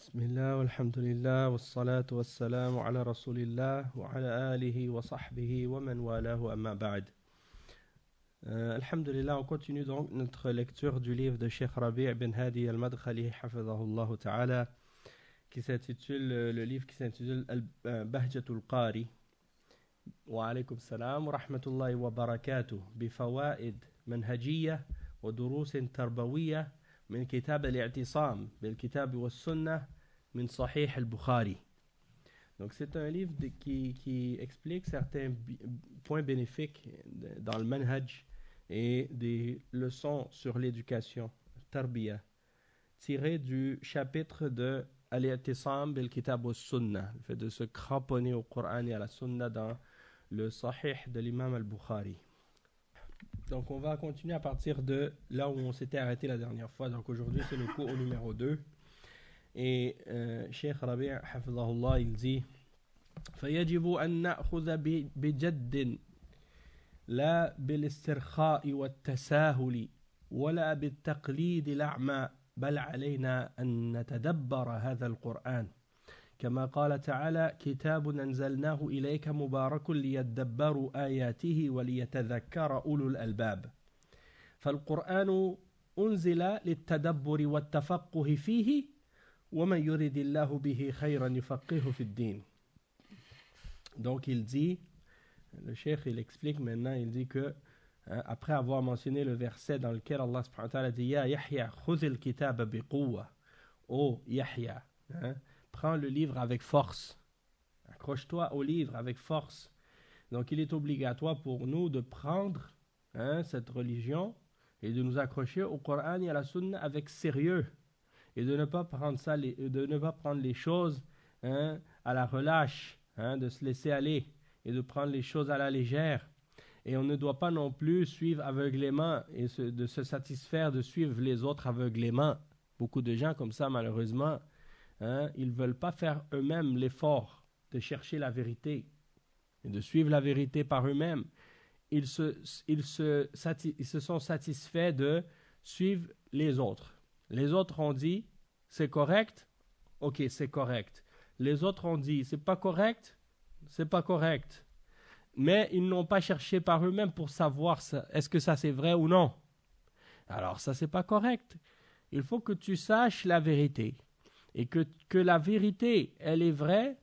بسم الله والحمد لله والصلاة والسلام على رسول الله وعلى آله وصحبه ومن والاه أما بعد. Alhamdulillah, on continue donc notre lecture du livre de Cheikh Rabi' bin Hadi al-Madkhali hafidhahullah ta'ala qui s'intitule le livre qui s'intitule Bahjatul Qari wa alaykum salam wa rahmatullahi wa barakatuh bi fawaid manhajiyya wa durus tarbawiyya من كتاب الاعتصام بالكتاب والسنة من صحيح البخاري. Donc c'est un livre qui explique certains points bénéfiques dans le manhaj et des leçons sur l'éducation, tarbiya, tirées du chapitre de Al-I'tisam bil-Kitab wa Sunnah, le fait de se cramponner au Coran et à la Sunna dans le Sahih de l'imam al-Bukhari. Donc on va continuer à partir de là où on s'était arrêté la dernière fois. Donc aujourd'hui c'est le cours numéro 2. Et Cheikh Rabi' hafidhahullah il dit فيجب أن نأخذ بجد لا بالاسترخاء والتساهل ولا بالتقليد الأعمى بل علينا أن نتدبر هذا القرآن كما قال تعالى كتاب أنزلناه إليك مبارك ليدبروا آياته وليتذكر أولو الألباب فالقرآن أنزل للتدبر والتفقه فيه ومن يرد الله به خيرا يفقهه في الدين. Donc il dit, le cheikh il explique maintenant, il dit que après avoir mentionné le verset dans lequel Allah subhanahu wa ta'ala dit Ya Yahya khudhil kitaba biquwa, ô Yahya, prends le livre avec force, accroche-toi au livre avec force. Donc il est obligatoire pour nous de prendre cette religion et de nous accrocher au Coran et à la Sunna avec sérieux et de ne pas prendre ça, de ne pas prendre les choses à la relâche, de se laisser aller et de prendre les choses à la légère. Et on ne doit pas non plus suivre aveuglément et de se satisfaire de suivre les autres aveuglément. Beaucoup de gens comme ça malheureusement, ils ne veulent pas faire eux-mêmes l'effort de chercher la vérité et de suivre la vérité par eux-mêmes. Ils se sont satisfaits de suivre les autres. Les autres ont dit c'est correct, ok c'est correct. Les autres ont dit c'est pas correct, c'est pas correct. Mais ils n'ont pas cherché par eux-mêmes pour savoir est-ce que ça c'est vrai ou non. Alors ça c'est pas correct. Il faut que tu saches la vérité. Et que la vérité, elle est vraie,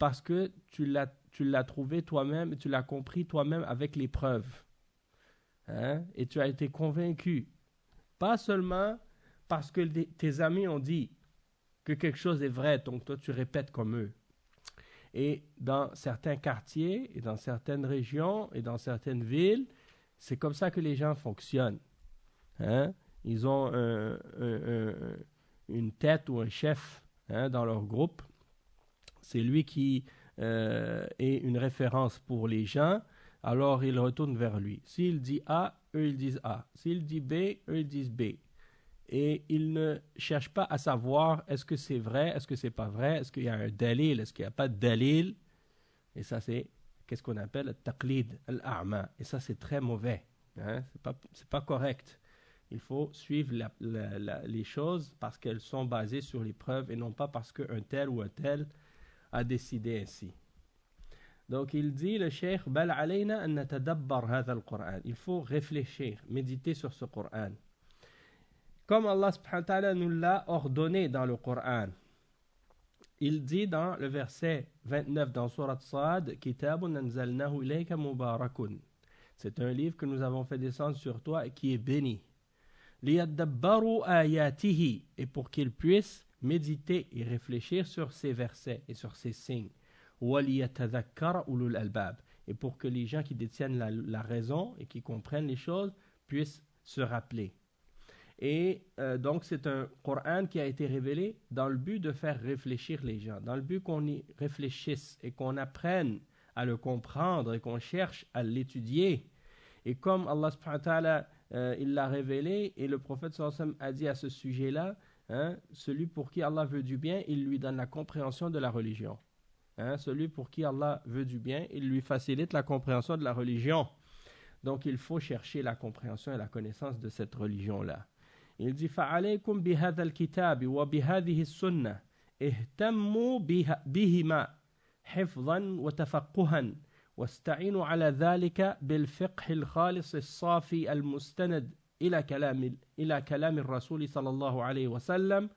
parce que tu l'as trouvée toi-même, tu l'as compris toi-même avec les preuves. Et tu as été convaincu. Pas seulement parce que tes amis ont dit que quelque chose est vrai, donc toi tu répètes comme eux. Et dans certains quartiers, et dans certaines régions, et dans certaines villes, c'est comme ça que les gens fonctionnent. Ils ont une tête ou un chef dans leur groupe. C'est lui qui est une référence pour les gens, alors ils retournent vers lui. S'il dit A, eux ils disent A. S'il dit B, eux ils disent B. Et ils ne cherchent pas à savoir est-ce que c'est vrai, est-ce que c'est pas vrai, est-ce qu'il y a un dalil, est-ce qu'il n'y a pas de dalil. Et ça c'est qu'est-ce qu'on appelle le taqlid al-a'ma. Et ça c'est très mauvais. C'est pas correct. Il faut suivre les choses parce qu'elles sont basées sur les preuves et non pas parce qu'un tel ou un tel a décidé ainsi. Donc il dit le cheikh bal alayna an natadabbar hadha al-Qur'an. Il faut réfléchir, méditer sur ce Coran. Comme Allah subhanahu wa ta'ala nous l'a ordonné dans le Coran. Il dit dans le verset 29 dans Surat Sad Kitabun anzalnahu ilayka mubarakun. C'est un livre que nous avons fait descendre sur toi et qui est béni. لِيَدَّبَّرُوا آيَاتِهِ et pour qu'ils puissent méditer et réfléchir sur ces versets et sur ces signes. وَلِيَتَذَكَّرَ أُولُو الْأَلْبَابِ et pour que les gens qui détiennent la raison et qui comprennent les choses puissent se rappeler. Et donc c'est un Coran qui a été révélé dans le but de faire réfléchir les gens, dans le but qu'on y réfléchisse et qu'on apprenne à le comprendre et qu'on cherche à l'étudier. Et comme Allah subhanahu wa ta'ala il l'a révélé et le prophète sallallahu alayhi wa sallam a dit à ce sujet-là, celui pour qui Allah veut du bien, il lui donne la compréhension de la religion. Celui pour qui Allah veut du bien, il lui facilite la compréhension de la religion. Donc il faut chercher la compréhension et la connaissance de cette religion-là. Il dit فعليكم بهذا الكتاب وبهذه السنة اهتموا بهما حفظا وتفقها واستعينوا على ذلك بالفقه الخالص الصافي المستند إلى كلام الرسول صلى الله عليه وسلم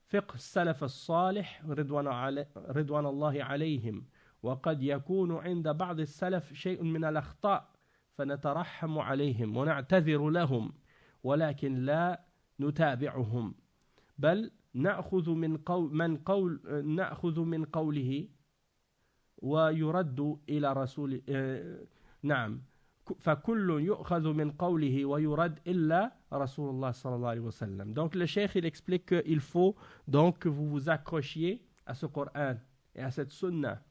فقه السلف الصالح رضوان الله عليهم وقد يكون عند بعض السلف شيء من الأخطاء فنترحم عليهم ونعتذر لهم ولكن لا نتابعهم بل نأخذ من قوله ويرد إلى رسول نعم فكل يؤخذ من قوله ويرد إلا رسول الله صلى الله عليه وسلم. Donc le cheikh il explique qu'il faut donc que vous vous accrochiez à ce Coran et à cette sunna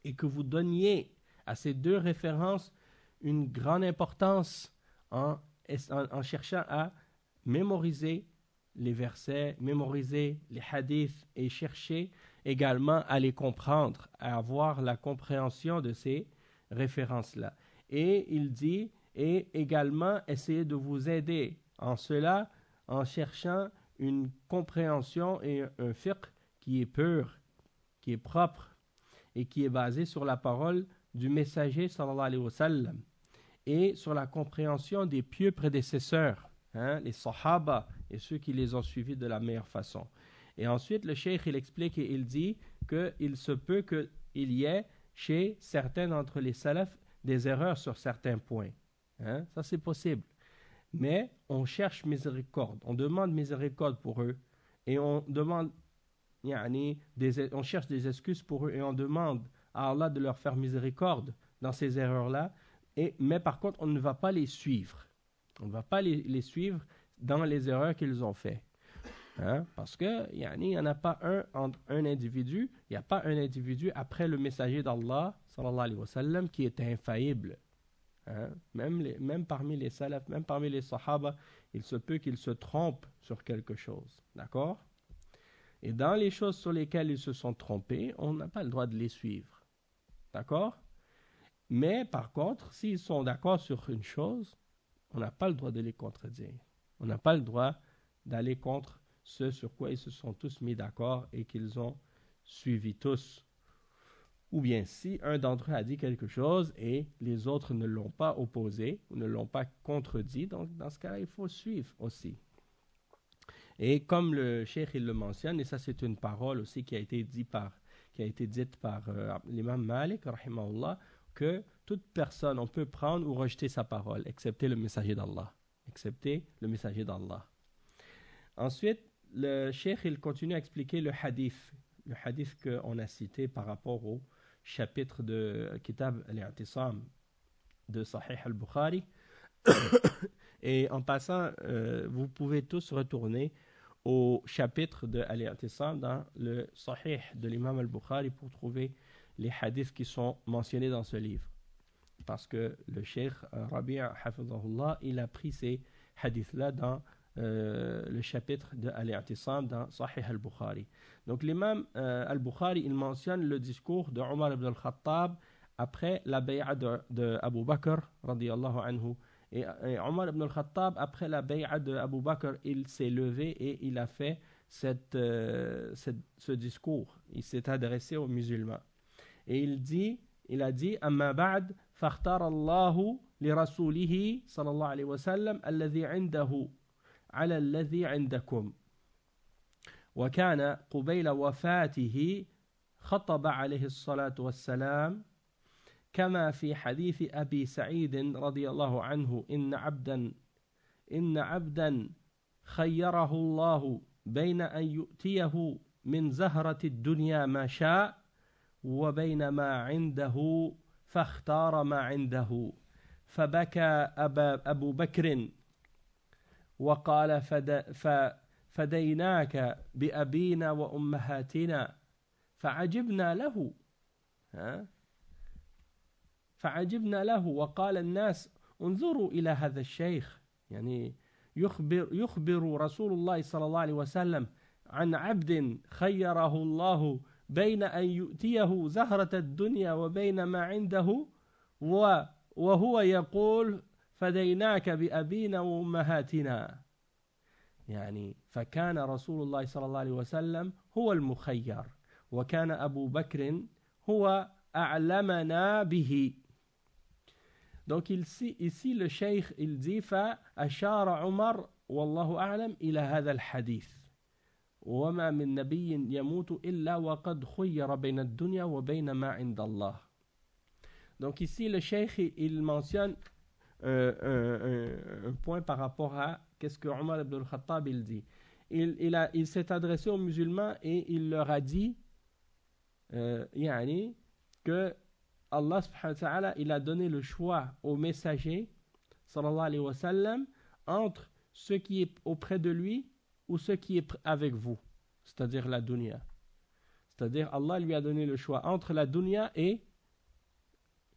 et que vous donniez à ces deux références une grande importance en cherchant à mémoriser les versets, mémoriser les hadiths et chercher également à les comprendre, à avoir la compréhension de ces références-là. Et il dit, et également essayer de vous aider en cela, en cherchant une compréhension et un fiqh qui est pur, qui est propre et qui est basé sur la parole du messager sallallahu alayhi wa sallam et sur la compréhension des pieux prédécesseurs, les sahaba et ceux qui les ont suivis de la meilleure façon. Et ensuite, le cheikh, il explique et il dit qu'il se peut qu'il y ait chez certains d'entre les salafs des erreurs sur certains points. Ça, c'est possible. Mais on cherche miséricorde, on demande miséricorde pour eux et on demande, on cherche des excuses pour eux et on demande à Allah de leur faire miséricorde dans ces erreurs-là. Mais par contre, on ne va pas les suivre. On ne va pas les suivre dans les erreurs qu'ils ont faites. Parce que il n'y en a pas un individu, il n'y a pas un individu après le messager d'Allah sallallahu alayhi wa sallam qui est infaillible. Même parmi les salafs, même parmi les sahaba, il se peut qu'ils se trompent sur quelque chose. D'accord? Et dans les choses sur lesquelles ils se sont trompés, on n'a pas le droit de les suivre. D'accord? Mais par contre, s'ils sont d'accord sur une chose, on n'a pas le droit de les contredire. On n'a pas le droit d'aller contre ce sur quoi ils se sont tous mis d'accord et qu'ils ont suivi tous. Ou bien si un d'entre eux a dit quelque chose et les autres ne l'ont pas opposé ou ne l'ont pas contredit, donc dans ce cas-là, il faut suivre aussi. Et comme le cheikh il le mentionne, et ça c'est une parole aussi qui a été dite par l'imam Malik, rahimahullah, que toute personne, on peut prendre ou rejeter sa parole, excepté le messager d'Allah. Ensuite, le cheikh il continue à expliquer le hadith qu'on a cité par rapport au chapitre de Kitab al-I'tisam de Sahih al-Bukhari. Et en passant, vous pouvez tous retourner au chapitre de al-I'tisam dans le Sahih de l'imam al-Bukhari pour trouver les hadiths qui sont mentionnés dans ce livre. Parce que le cheikh Rabi' hafizahullah, il a pris ces hadiths-là dans le chapitre de Al-I'tisam dans Sahih al-Bukhari. Donc l'imam al-Bukhari, il mentionne le discours de Omar ibn al-Khattab après la bay'a de Abu Bakr radiyallahu anhu. Et Omar ibn al-Khattab, après la bay'a de Abu Bakr, il s'est levé et il a fait ce discours. Il s'est adressé aux musulmans. Et il a dit أما بعد فاختار الله لرسوله صلى الله عليه وسلم الذي عنده على الذي عندكم وكان قبيل وفاته خطب عليه الصلاة والسلام كما في حديث أبي سعيد رضي الله عنه إن عبدا خيره الله بين أن يؤتيه من زهرة الدنيا ما شاء وبين ما عنده فاختار ما عنده فبكى أبو بكر وقال فديناك بأبينا وأمهاتنا فعجبنا له وقال الناس انظروا إلى هذا الشيخ يعني يخبر رسول الله صلى الله عليه وسلم عن عبد خيره الله بين أن يؤتيه زهرة الدنيا وبين ما عنده وهو يقول فديناك بأبينا وأمهاتنا. يعني فكان رسول الله صلى الله عليه وسلم هو المخير وكان أبو بكر هو أعلمنا به. Donc ici le cheikh il dit فأشار عمر والله أعلم إلى هذا الحديث وما من نبي يموت إلا وقد خير بين الدنيا وبين ما عند الله. Donc ici le cheikh il mentionne un point par rapport à qu'est-ce que Omar ibn al-Khattab il dit. Il s'est adressé aux musulmans et il leur a dit يعني que Allah subhanahu wa ta'ala il a donné le choix aux messagers sallallahu alayhi wa sallam entre ce qui est auprès de lui ou ce qui est avec vous, c'est-à-dire la dunya. C'est-à-dire Allah lui a donné le choix entre la dunya et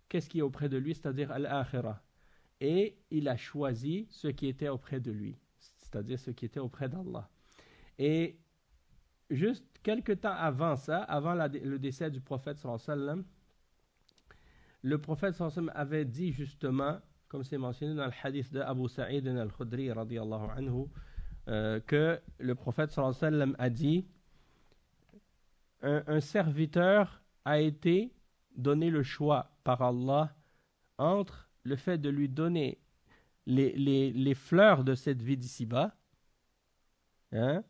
qu'est-ce qui est auprès de lui, c'est-à-dire al-akhirah. Et il a choisi ce qui était auprès de lui, c'est-à-dire ce qui était auprès d'Allah. Et juste quelques temps avant ça, avant le décès du prophète sallallahu alayhi wa sallam, le prophète sallallahu alayhi wa sallam avait dit justement, comme c'est mentionné dans le hadith de Abu Sa'id al-Khudri radiyallahu anhu, que le prophète sallallahu alayhi wa sallam a dit un serviteur a été donné le choix par Allah entre le fait de lui donner les fleurs de cette vie d'ici-bas, hein,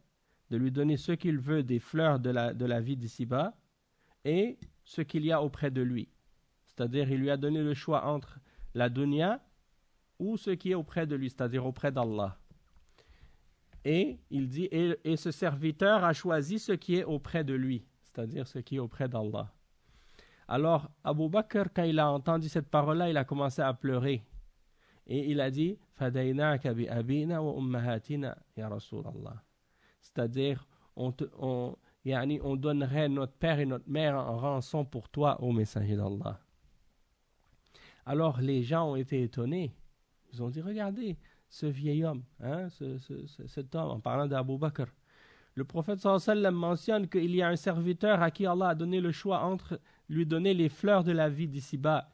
de lui donner ce qu'il veut des fleurs de la vie d'ici-bas et ce qu'il y a auprès de lui. C'est-à-dire il lui a donné le choix entre la dunya ou ce qui est auprès de lui, c'est-à-dire auprès d'Allah. Et il dit, et ce serviteur a choisi ce qui est auprès de lui, c'est-à-dire ce qui est auprès d'Allah. Alors, Abu Bakr, quand il a entendu cette parole-là, il a commencé à pleurer. Et il a dit, Fadaynaka bi abina wa ummahatina, ya Rasulallah. C'est-à-dire, on donnerait notre père et notre mère en rançon pour toi, ô messager d'Allah. Alors, les gens ont été étonnés. Ils ont dit, regardez, ce vieil homme, hein, cet homme, en parlant d'Abu Bakr. Le prophète sallallahu alayhi wa sallam mentionne qu'il y a un serviteur à qui Allah a donné le choix entre lui donner les fleurs de la vie d'ici-bas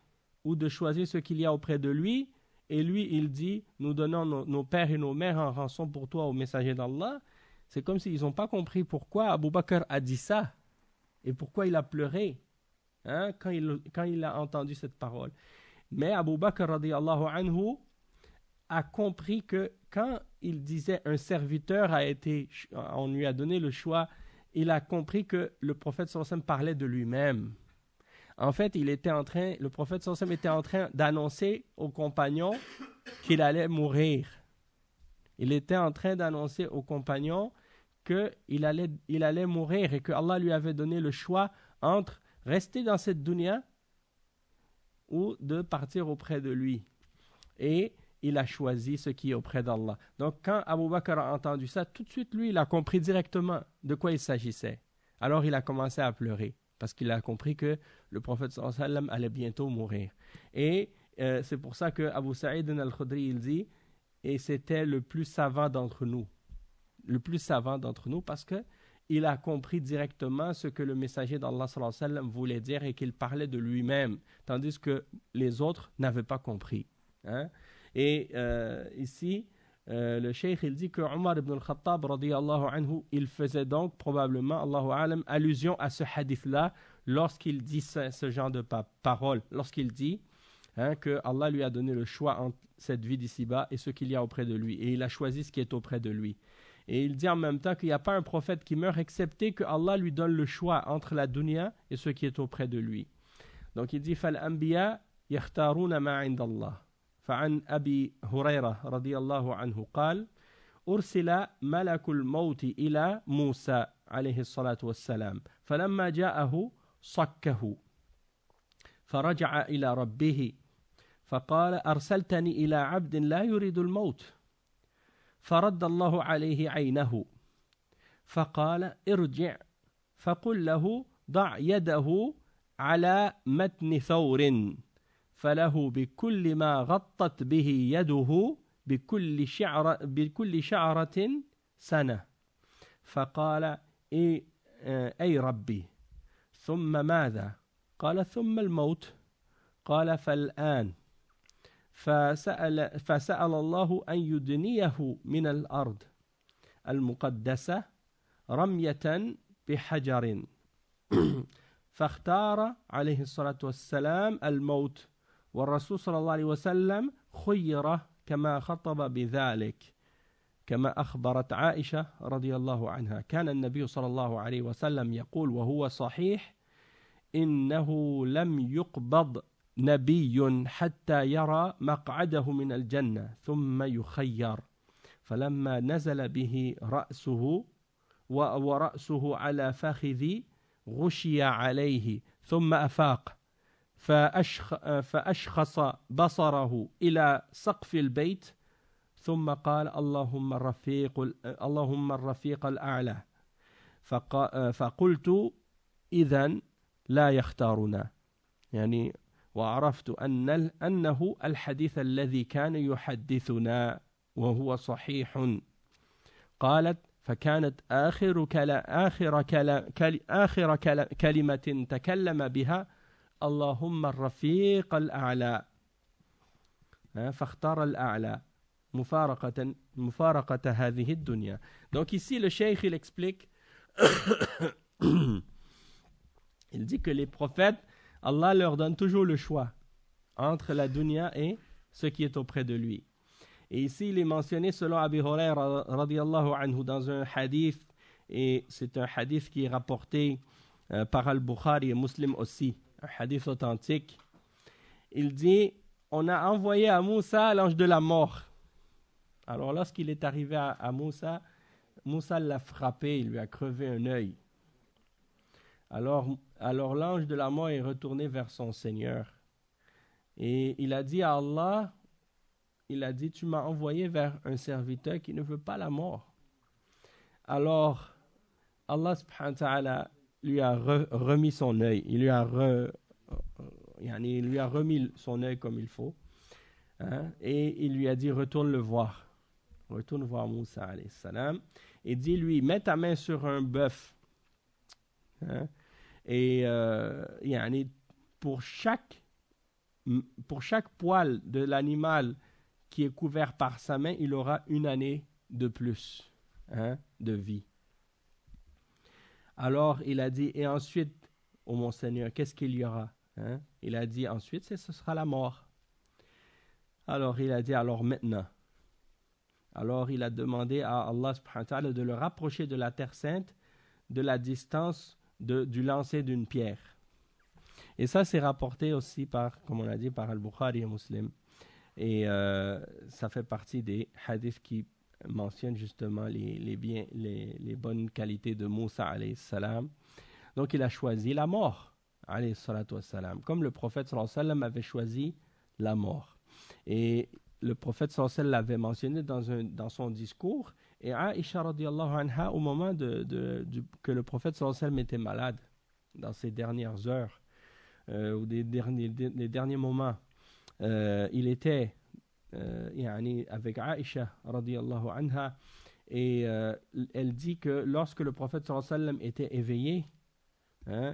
ou de choisir ce qu'il y a auprès de lui. Et lui, il dit, nous donnons nos pères et nos mères en rançon pour toi, au messager d'Allah. C'est comme s'ils n'ont pas compris pourquoi Abu Bakr a dit ça et pourquoi il a pleuré, hein, quand il a entendu cette parole. Mais Abu Bakr radiyallahu anhu a compris que quand il disait un serviteur on lui a donné le choix, il a compris que le prophète sallallahu alayhi wa sallam parlait de lui-même. En fait, le prophète sallallahu alayhi wa sallam était en train d'annoncer aux compagnons qu'il allait mourir. Il était en train d'annoncer aux compagnons qu'il allait mourir et que Allah lui avait donné le choix entre rester dans cette dunya ou de partir auprès de lui. Et il a choisi ce qui est auprès d'Allah. Donc quand Abu Bakr a entendu ça, tout de suite lui, il a compris directement de quoi il s'agissait. Alors il a commencé à pleurer parce qu'il a compris que le prophète sallallahu alayhi wa sallam allait bientôt mourir. Et c'est pour ça que Abu Sa'id al-Khudri il dit, et c'était le plus savant d'entre nous. Le plus savant d'entre nous parce que il a compris directement ce que le messager d'Allah sallallahu alayhi wa sallam voulait dire et qu'il parlait de lui-même, tandis que les autres n'avaient pas compris. Hein? Et ici, le cheikh il dit que Omar ibn al-Khattab radiyallahu anhu, il faisait donc probablement, Allahu alam, allusion à ce hadith-là lorsqu'il dit ce genre de parole, lorsqu'il dit que Allah lui a donné le choix entre cette vie d'ici-bas et ce qu'il y a auprès de lui, et il a choisi ce qui est auprès de lui. Et il dit en même temps qu'il n'y a pas un prophète qui meurt excepté que Allah lui donne le choix entre la dunya et ce qui est auprès de lui. Donc il dit فَالْأَنْبِيَا يَخْتَارُونَ مَا عِنْدَ اللَّهِ. فعن أبي هريرة رضي الله عنه قال أرسل ملك الموت إلى موسى عليه الصلاة والسلام فلما جاءه صكه فرجع إلى ربه فقال أرسلتني إلى عبد لا يريد الموت فرد الله عليه عينه فقال ارجع فقل له ضع يده على متن ثور فله بكل ما غطت به يده بكل شعرة سنة فقال أي ربي ثم ماذا؟ قال ثم الموت قال فالآن فسأل الله أن يدنيه من الأرض المقدسة رمية بحجر فاختار عليه الصلاة والسلام الموت والرسول صلى الله عليه وسلم خير كما خطب بذلك كما أخبرت عائشة رضي الله عنها كان النبي صلى الله عليه وسلم يقول وهو صحيح إنه لم يقبض نبي حتى يرى مقعده من الجنة ثم يخير فلما نزل به رأسه ورأسه على فخذي غشي عليه ثم أفاق فأشخص بصره إلى سقف البيت ثم قال اللهم الرفيق الأعلى فقلت إذن لا يختارنا يعني وعرفت أنه الحديث الذي كان يحدثنا وهو صحيح قالت فكانت آخر كلمة تكلم بها اللهم الرفيق الأعلى فاختار الأعلى مفارقة هذه الدنيا. Donc ici le cheikh il explique il dit que les prophètes Allah leur donne toujours le choix entre la dunya et ce qui est auprès de lui. Et ici il est mentionné selon Abi Hurayra radiyallahu anhu dans un hadith et c'est un hadith qui est rapporté par Al-Bukhari et Muslim aussi, un hadith authentique. Il dit on a envoyé à Moussa l'ange de la mort. Alors lorsqu'il est arrivé à Moussa, Moussa l'a frappé, il lui a crevé un œil. Alors l'ange de la mort est retourné vers son Seigneur. Et il a dit à Allah, il a dit, tu m'as envoyé vers un serviteur qui ne veut pas la mort. Alors Allah subhanahu wa ta'ala lui a remis son œil, il lui a remis son œil comme il faut. Hein, et il lui a dit, retourne voir Moussa alayhi salam et dis-lui, mets ta main sur un bœuf. Hein, et pour chaque poil de l'animal qui est couvert par sa main, il aura une année de plus de vie. Alors il a dit, et ensuite, ô mon Seigneur, qu'est-ce qu'il y aura? Il a dit, ensuite, ce sera la mort. Alors il a dit, alors maintenant. Alors il a demandé à Allah subhanahu wa ta'ala de le rapprocher de la terre sainte de la distance du lancer d'une pierre. Et ça c'est rapporté aussi comme on a dit, par Al-Bukhari et Muslim. Et ça fait partie des hadiths qui mentionnent justement les bonnes qualités de Moussa alayhi salam. Donc il a choisi la mort alayhi salatu wassalam, comme le prophète sallallahu alayhi wa sallam avait choisi la mort. Et le prophète sallallahu alayhi wa sallam l'avait mentionné dans son discours. Et Aïcha radiyallahu anha, au moment que le prophète sallallahu alayhi wa sallam était malade, dans ses dernières heures, ou les derniers moments, il était avec Aïcha radiyallahu anha, et elle dit que lorsque le prophète sallallahu alayhi wa sallam était éveillé,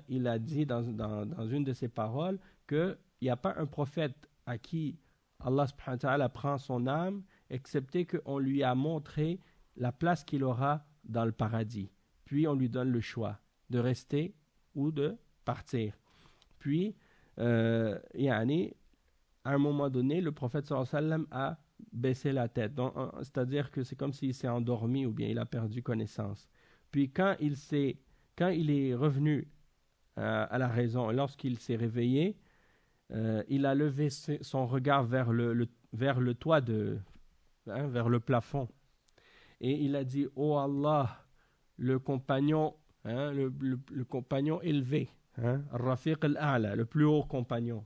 il a dit dans une de ses paroles qu'il n'y a pas un prophète à qui Allah subhanahu wa ta'ala prend son âme, excepté qu'on lui a montré la place qu'il aura dans le paradis. Puis on lui donne le choix de rester ou de partir. Puis, à un moment donné, le prophète sallallahu alayhi wa sallam a baissé la tête. C'est-à-dire que c'est comme s'il s'est endormi ou bien il a perdu connaissance. Puis quand il est revenu à la raison, lorsqu'il s'est réveillé, il a levé son regard vers le toit vers le plafond. Et il a dit, oh Allah, le compagnon, le compagnon élevé, Rafiq al-A'la, le plus haut compagnon.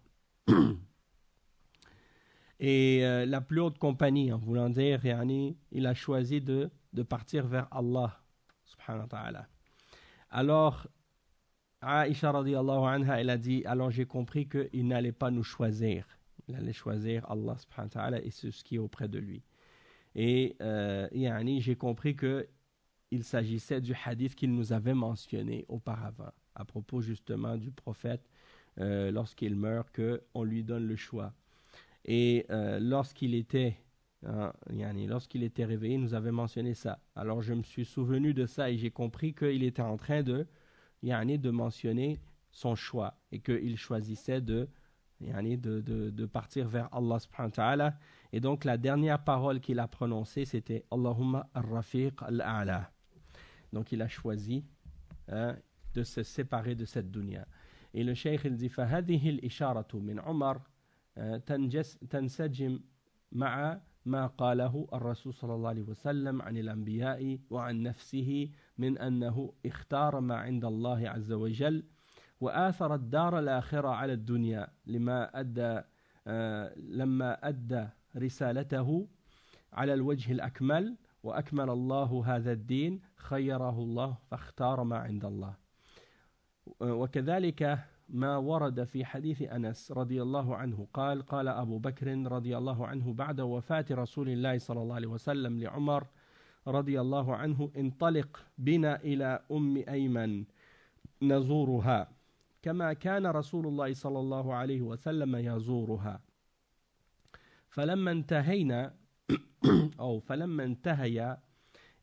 Et la plus haute compagnie, en voulant dire, il a choisi de partir vers Allah, subhanahu wa ta'ala. Alors, Aïcha radiyallahu anha, elle a dit, alors j'ai compris qu'il n'allait pas nous choisir. Il allait choisir Allah subhanahu wa ta'ala et ce qui est auprès de lui. Et j'ai compris qu'il s'agissait du hadith qu'il nous avait mentionné auparavant, à propos justement du prophète, lorsqu'il meurt, qu'on lui donne le choix. Et lorsqu'il était Lorsqu'il était réveillé, il nous avait mentionné ça. Alors je me suis souvenu de ça et j'ai compris qu'il était en train de mentionner son choix et qu'il choisissait de partir vers Allah subhanahu wa ta'ala. Et donc la dernière parole qu'il a prononcée, c'était Allahumma ar-rafiq al-a'la. Donc il a choisi de se séparer de cette dunya. Et le cheikh il dit فهذه الإشارة من عمر تنسجم مع ما قاله الرسول صلى الله عليه وسلم عن الأنبياء وعن نفسه من أنه اختار ما عند الله عز وجل وآثر الدار الآخرة على الدنيا لما أدى رسالته على الوجه الأكمل وأكمل الله هذا الدين خيره الله فاختار ما عند الله. وكذلك ما ورد في حديث أنس رضي الله عنه قال أبو بكر رضي الله عنه بعد وفاة رسول الله صلى الله عليه وسلم لعمر رضي الله عنه انطلق بنا إلى أم أيمن نزورها كما كان رسول الله صلى الله عليه وسلم يزورها فلما انتهيا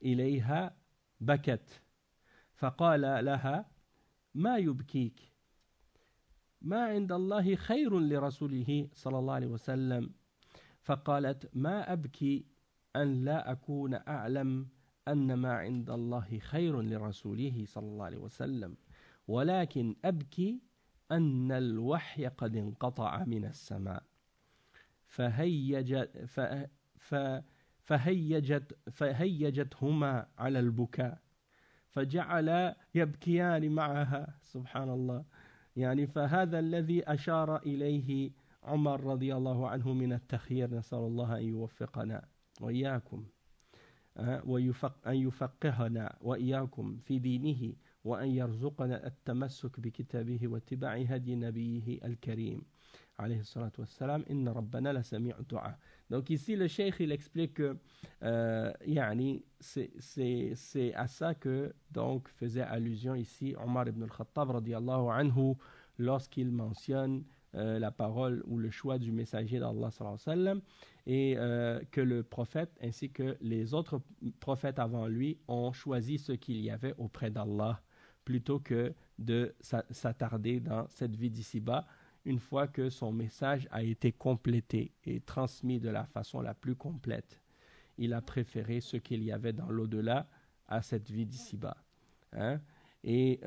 إليها بكت فقال لها ما يبكيك ما عند الله خير لرسوله صلى الله عليه وسلم فقالت ما أبكي أن لا أكون أعلم أن ما عند الله خير لرسوله صلى الله عليه وسلم ولكن أبكي أن الوحي قد انقطع من السماء فهيجتهما على البكاء فجعلا يبكيان معها سبحان الله فهذا الذي أشار إليه عمر رضي الله عنه من التخيير نسأل الله أن يوفقنا وإياكم أن يفقهنا وإياكم في دينه وأن يرزقنا التمسك بكتابه واتباع هدي نبيه الكريم عليه الصلاة والسلام إن ربنا لسميع الدعاء. Donc ici le cheikh il explique que c'est à ça que donc faisait allusion ici Omar ibn al-Khattab radiyallahu anhu lorsqu'il mentionne la parole ou le choix du messager d'Allah sallallahu alayhi wa sallam et que le prophète ainsi que les autres prophètes avant lui ont choisi ce qu'il y avait auprès d'Allah plutôt que de s'attarder dans cette vie d'ici-bas une fois que son message a été complété et transmis de la façon la plus complète. Il a préféré ce qu'il y avait dans l'au-delà à cette vie d'ici-bas. Et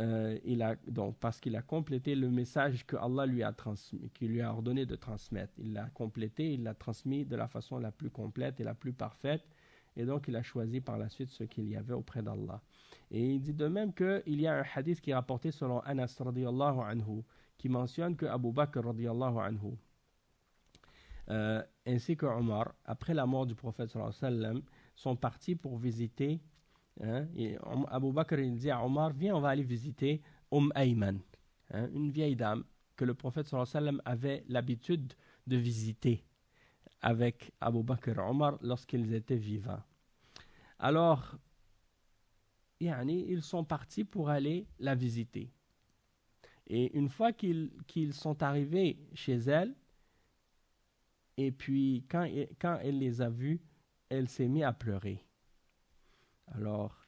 donc, parce qu'il a complété le message que Allah lui a transmis, qu'il lui a ordonné de transmettre. Il l'a complété, il l'a transmis de la façon la plus complète et la plus parfaite. Et donc, il a choisi par la suite ce qu'il y avait auprès d'Allah. Et il dit de même qu'il y a un hadith qui est rapporté selon Anas radiyallahu anhu, qui mentionne que Abu Bakr radiyallahu anhu ainsi que Omar, après la mort du prophète sallallahu alayhi wa sallam, sont partis pour visiter. Et Abu Bakr il dit à Omar, viens, on va aller visiter Ayman, une vieille dame que le prophète sallallahu alayhi wa sallam avait l'habitude de visiter avec Abu Bakr et Omar lorsqu'ils étaient vivants. Alors, ils sont partis pour aller la visiter. Et une fois qu'ils sont arrivés chez elle, et puis quand elle les a vus, elle s'est mise à pleurer. Alors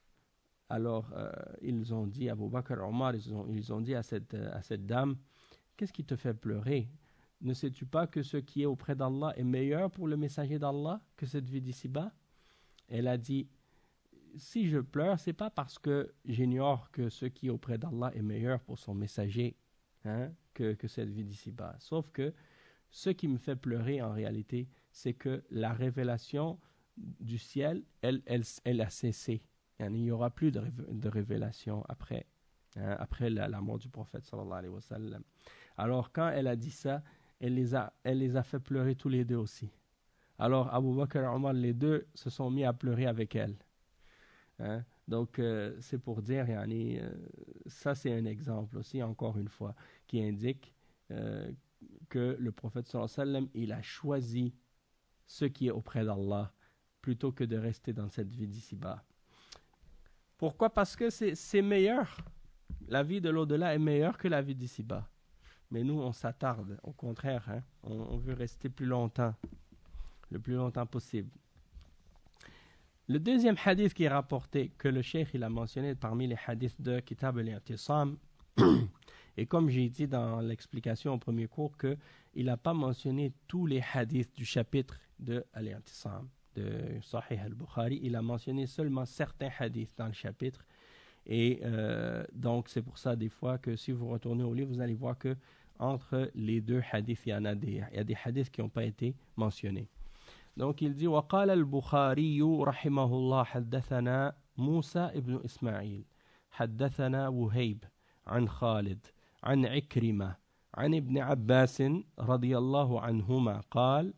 ils ont dit, Abu Bakr et Omar, ils ont dit à cette dame, qu'est-ce qui te fait pleurer? Ne sais-tu pas que ce qui est auprès d'Allah est meilleur pour le messager d'Allah que cette vie d'ici-bas? Elle a dit, si je pleure, c'est pas parce que j'ignore que ce qui est auprès d'Allah est meilleur pour son messager que cette vie d'ici-bas. Sauf que ce qui me fait pleurer en réalité, c'est que la révélation du ciel, elle a cessé. Il n'y aura plus de révélation après la mort du prophète sallallahu alayhi wa sallam. Alors quand elle a dit ça, elle les a fait pleurer tous les deux aussi. Alors Abu Bakr et Omar, les deux se sont mis à pleurer avec elle. Donc c'est pour dire, ça c'est un exemple aussi, encore une fois, qui indique que le prophète sallallahu alayhi wa sallam, il a choisi ce qui est auprès d'Allah plutôt que de rester dans cette vie d'ici-bas. Pourquoi? Parce que c'est meilleur. La vie de l'au-delà est meilleure que la vie d'ici-bas. Mais nous, on s'attarde. Au contraire, on veut rester plus longtemps, le plus longtemps possible. Le deuxième hadith qui est rapporté, que le cheikh il a mentionné parmi les hadiths de Kitab al-I'tisam, et comme j'ai dit dans l'explication au premier cours, qu'il n'a pas mentionné tous les hadiths du chapitre de al-I'tisam, de Sahih al-Bukhari, il a mentionné seulement certains hadiths dans le chapitre, et donc c'est pour ça des fois que si vous retournez au livre, vous allez voir que entre les deux hadiths, il y a des hadiths qui n'ont pas été mentionnés. Donc il dit وقال البخاري رحمه الله حدثنا موسى ابن إسماعيل حدثنا وهيب عن خالد عن عكرمة عن ابن عباس رضي الله عنهما قال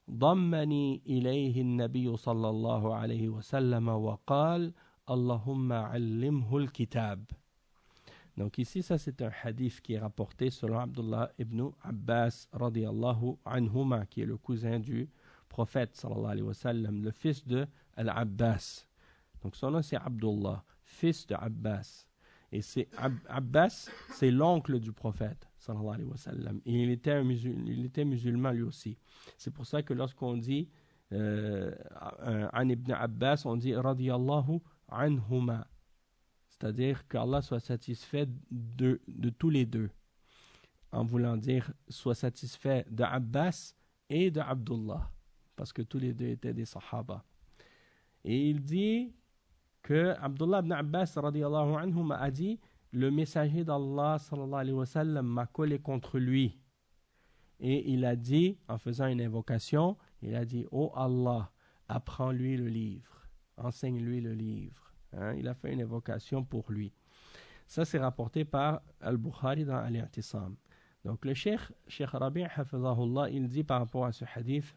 ضمني إليه النبي صلى الله عليه وسلم وقال اللهم علمه الكتاب. Donc ici, ça c'est un hadith qui est rapporté selon Abdullah ibn Abbas radiyallahu anhuma, qui est le cousin du prophète sallallahu alayhi wa sallam, le fils de Al-Abbas. Donc son nom c'est Abdullah, fils de Abbas. Et c'est Abbas, c'est l'oncle du prophète sallallahu alayhi wa sallam. Et il était musulman lui aussi. C'est pour ça que lorsqu'on dit An ibn Abbas, on dit radiyallahu anhuma. C'est-à-dire qu'Allah soit satisfait de tous les deux. En voulant dire soit satisfait de Abbas et de Abdullah. Parce que tous les deux étaient des sahaba. Et il dit que Abdullah ibn Abbas radiyallahu anhu a dit le messager d'Allah sallallahu alayhi wa sallam m'a collé contre lui. Et il a dit, en faisant une invocation, il a dit oh Allah, apprends-lui le livre, enseigne-lui le livre. Il a fait une invocation pour lui. Ça c'est rapporté par Al-Bukhari dans Al-I'tisam. Donc le Cheikh Rabi' hafizahullah, il dit par rapport à ce hadith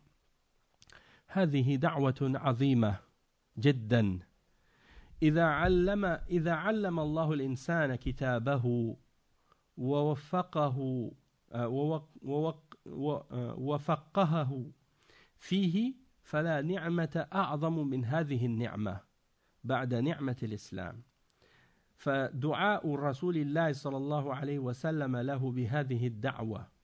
هذه دعوة عظيمة جدا إذا علم الله الإنسان كتابه وفقهه فيه فلا نعمة أعظم من هذه النعمة بعد نعمة الإسلام فدعاء رسول الله صلى الله عليه وسلم له بهذه الدعوة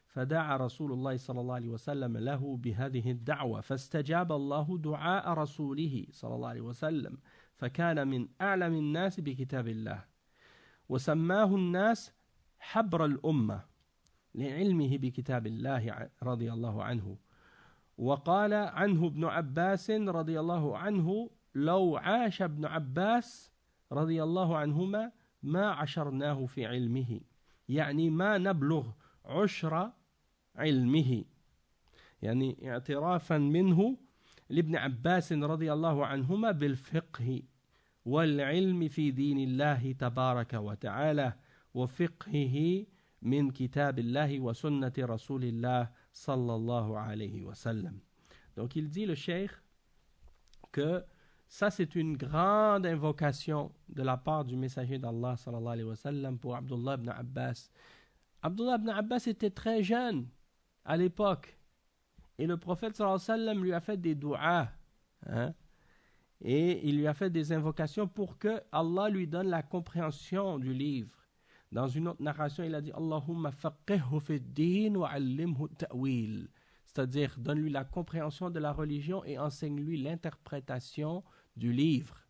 فدعا رسول الله صلى الله عليه وسلم له بهذه الدعوة فاستجاب الله دعاء رسوله صلى الله عليه وسلم فكان من أعلم الناس بكتاب الله وسماه الناس حبر الأمة لعلمه بكتاب الله رضي الله عنه وقال عنه ابن عباس رضي الله عنه لو عاش ابن عباس رضي الله عنهما ما عشرناه في علمه يعني ما نبلغ عشر علمه يعني اعترافا منه لابن عباس رضي الله عنهما بالفقه والعلم في دين الله تبارك وتعالى وفقهه من كتاب الله وسنة رسول الله صلى الله عليه وسلم. Donc il dit le cheikh que ça c'est une grande invocation de la part du messager d'Allah sallallahu alayhi wa sallam pour Abdullah ibn Abbas. Abdullah ibn Abbas était très jeune à l'époque et le prophète sallallahu alayhi wa sallam lui a fait des du'as et il lui a fait des invocations pour que Allah lui donne la compréhension du livre. Dans une autre narration, il a dit Allahumma faqihhu fi ad-din wa 'allimhu at-ta'wil, c'est-à-dire donne-lui la compréhension de la religion et enseigne-lui l'interprétation du livre.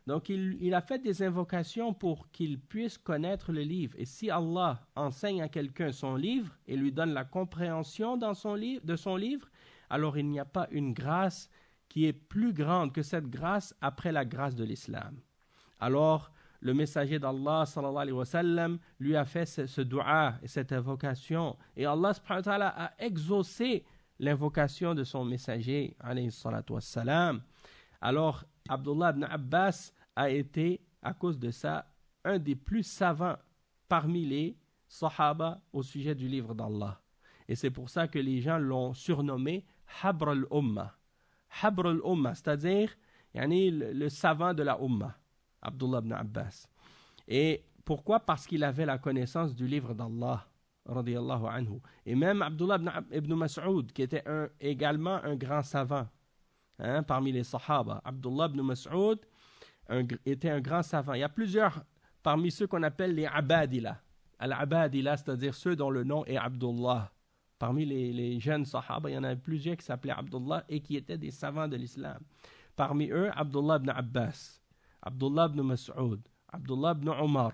Donc il a fait des invocations pour qu'il puisse connaître le livre. Et si Allah enseigne à quelqu'un son livre et lui donne la compréhension de son livre, alors il n'y a pas une grâce qui est plus grande que cette grâce après la grâce de l'islam. Alors le messager d'Allah sallallahu alayhi wa sallam lui a fait ce dua et cette invocation, et Allah subhanahu wa ta'ala a exaucé l'invocation de son messager alayhi salatu wassalam. Alors Abdullah ibn Abbas a été, à cause de ça, un des plus savants parmi les sahaba au sujet du livre d'Allah. Et c'est pour ça que les gens l'ont surnommé Habr al-Ummah. Habr al-Ummah, c'est-à-dire le savant de la Ummah, Abdullah ibn Abbas. Et pourquoi? Parce qu'il avait la connaissance du livre d'Allah, radiyallahu anhu. Et même Abdullah ibn Mas'ud, qui était également un grand savant, parmi les sahaba. Abdullah ibn Mas'ud était un grand savant. Il y a plusieurs parmi ceux qu'on appelle les Abadila. Al-Abadila, c'est-à-dire ceux dont le nom est Abdullah. Parmi les jeunes sahaba, il y en avait plusieurs qui s'appelaient Abdullah et qui étaient des savants de l'islam. Parmi eux, Abdullah ibn Abbas, Abdullah ibn Mas'ud, Abdullah ibn Omar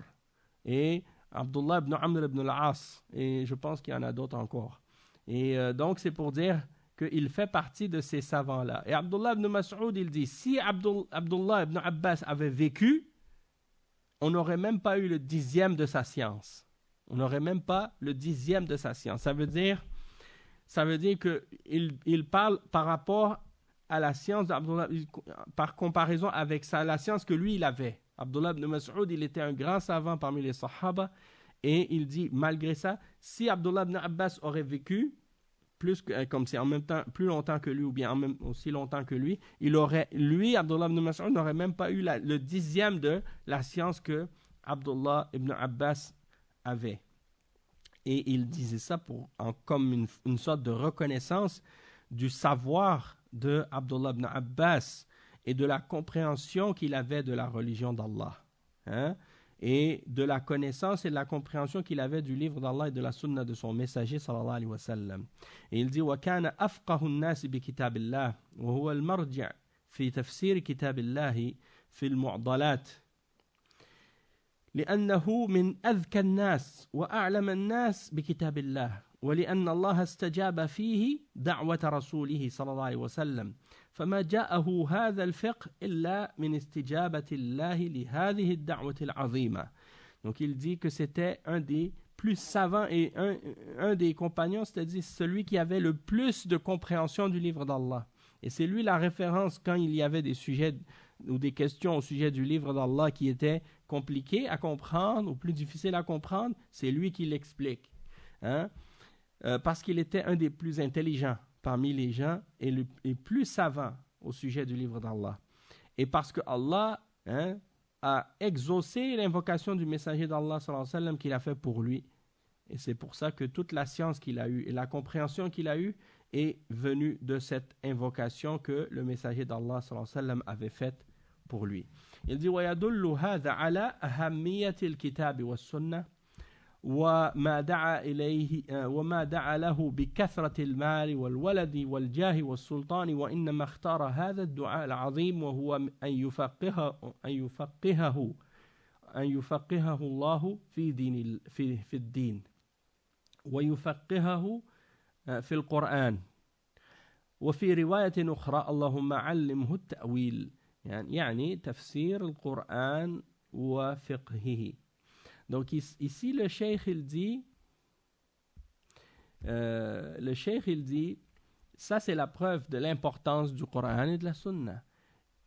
et Abdullah ibn Amr ibn al-As. Et je pense qu'il y en a d'autres encore. Et donc, c'est pour dire qu'il fait partie de ces savants-là. Et Abdullah ibn Mas'ud, il dit, si Abdullah ibn Abbas avait vécu, on n'aurait même pas eu le 10e de sa science. On n'aurait même pas le 10e de sa science. Ça veut dire qu'il parle par rapport à la science d'Abdullah, par comparaison avec la science que lui, il avait. Abdullah ibn Mas'ud, il était un grand savant parmi les Sahaba, et il dit, malgré ça, si Abdullah ibn Abbas aurait vécu, comme c'est en même temps, plus longtemps que lui, ou bien aussi longtemps que lui, Abdullah ibn Mas'ud, n'aurait même pas eu le 10e de la science que Abdullah ibn Abbas avait. Et il disait ça comme une sorte de reconnaissance du savoir de Abdullah ibn Abbas et de la compréhension qu'il avait de la religion d'Allah. Et de la connaissance et de la compréhension qu'il avait du livre d'Allah et de la sunna de son messager sallallahu alayhi wa sallam. Et il dit وَكَانَ أَفْقَهُ النَّاسِ بِكِتَابِ اللَّهِ وَهُوَ الْمَرْجِعُ في تفسير كتاب الله في المعضلات لأنه من أذكى الناس وأعلم الناس بكتاب الله ولأن الله استجاب فيه دعوة رسوله صلى الله عليه وسلم فما جاءه هذا الفقه إلا من استجابة الله لهذه الدعوة العظيمة. Donc il dit que c'était un des plus savants et un des compagnons, c'est-à-dire celui qui avait le plus de compréhension du livre d'Allah. Et c'est lui la référence quand il y avait des sujets ou des questions au sujet du livre d'Allah qui étaient compliquées à comprendre ou plus difficiles à comprendre, c'est lui qui l'explique. Parce qu'il était un des plus intelligents parmi les gens et le plus savant au sujet du livre d'Allah. Et parce que Allah a exaucé l'invocation du messager d'Allah sallallahu alayhi wa sallam qu'il a fait pour lui. Et c'est pour ça que toute la science qu'il a eue et la compréhension qu'il a eue est venue de cette invocation que le messager d'Allah sallallahu alayhi wa sallam avait faite pour lui. Il dit وَيَدُلُّ هَذَا عَلَى أَهَمِّيَّةِ الْكِتَابِ وَالسُّنَّةِ وما دعا له بكثرة المال والولد والجاه والسلطان وإنما اختار هذا الدعاء العظيم وهو أن يفقهه الله في الدين ويفقهه في القرآن وفي رواية أخرى اللهم علمه التأويل يعني تفسير القرآن وفقهه. Donc ici le cheikh il dit ça c'est la preuve de l'importance du Coran et de la Sunna.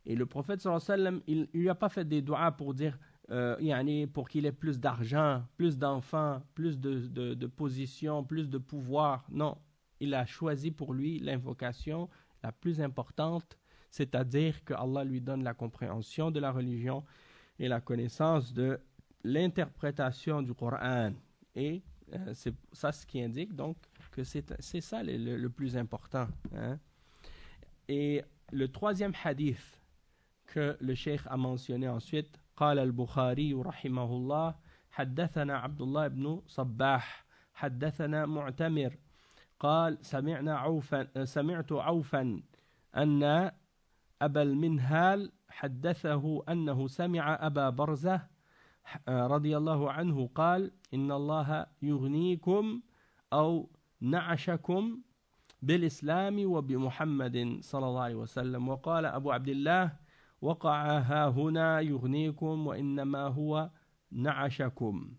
Et le prophète sallallahu alayhi wa sallam il lui a pas fait des duas pour dire pour qu'il ait plus d'argent, plus d'enfants, plus de position, plus de pouvoir. Non, il a choisi pour lui l'invocation la plus importante, c'est-à-dire que Allah lui donne la compréhension de la religion et la connaissance de l'interprétation du Coran. Et c'est ça ce qui indique donc que c'est ça le plus important. Et le troisième hadith que le cheikh a mentionné ensuite, قال البخاري رحمه الله حدثنا عبد الله بن صباح حدثنا معتمر قال سمعت عوفا أن أبا المنهال حدثه أنه سمع أبا برزة رضي الله عنه قال إن الله يغنيكم أو نعشكم بالإسلام وبمحمد صلى الله عليه وسلم. وقال أبو عبد الله وقع ها هنا يغنيكم وإنما هو نعشكم.